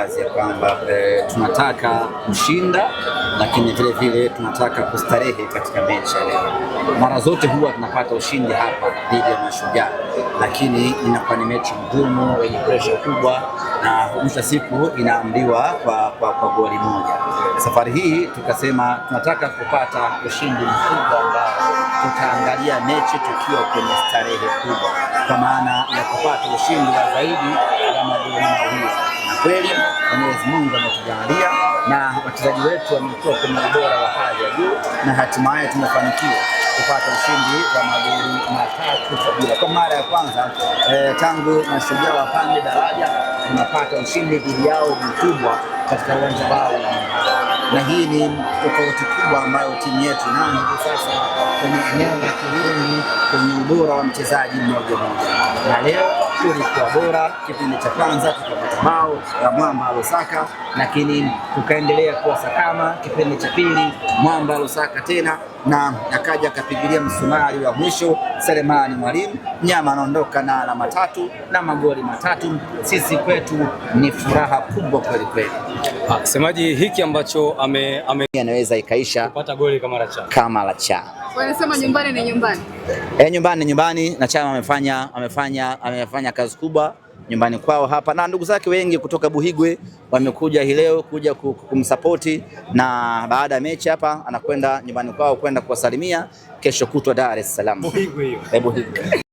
wazi ya kwamba tunataka kushinda, lakini vile vile tunataka kustarehe katika mechi ya leo. Mara zote huwa tunapata ushindi hapa dhidi ya Mashujaa, lakini inakuwa ni mechi ngumu yenye pressure kubwa na mwisho siku inaamriwa kwa goli moja. Safari hii tukasema tunataka kupata ushindi mkubwa ambao tutaangalia mechi tukiwa kwenye starehe kubwa, kwa maana ya kupata ushindi wa zaidi ya magoli mawili. Na kweli Mwenyezi Mungu ametujalia na wachezaji wetu wamekuwa kwenye ubora wa hali ya juu na hatimaye tumefanikiwa kupata ushindi wa magoli 3-0 kwa mara ya kwanza tangu Mashujaa wapande daraja. Tunapata ushindi dhidi yao mkubwa katika uwanja wao, na hii ni tofauti kubwa ambayo timu yetu nayo hivi sasa kwenye eneo la kiufundi, kwenye ubora wa mchezaji mmoja mmoja. Na leo tulikuwa bora, kipindi cha kwanza tukapata bao la Mwamba Lusaka, lakini tukaendelea kuwa sakama. Kipindi cha pili Mwamba Lusaka tena, na akaja akapigilia msumari wa mwisho Selemani Mwalimu. Nyama anaondoka na alama 3 na magoli 3. Sisi kwetu ni furaha kubwa kweli kweli. Semaji hiki ambacho anaweza ikaisha kupata goli kama la Cha. Wanasema nyumbani ni nyumbani. Nyumbani ni nyumbani, na Chama amefanya kazi kubwa nyumbani kwao hapa, na ndugu zake wengi kutoka Buhigwe wamekuja hii leo kuja kumsapoti, na baada ya mechi hapa anakwenda nyumbani kwao kwenda kuwasalimia. Kesho kutwa Dar es Salaam. Buhigwe hiyo. Buhigwe.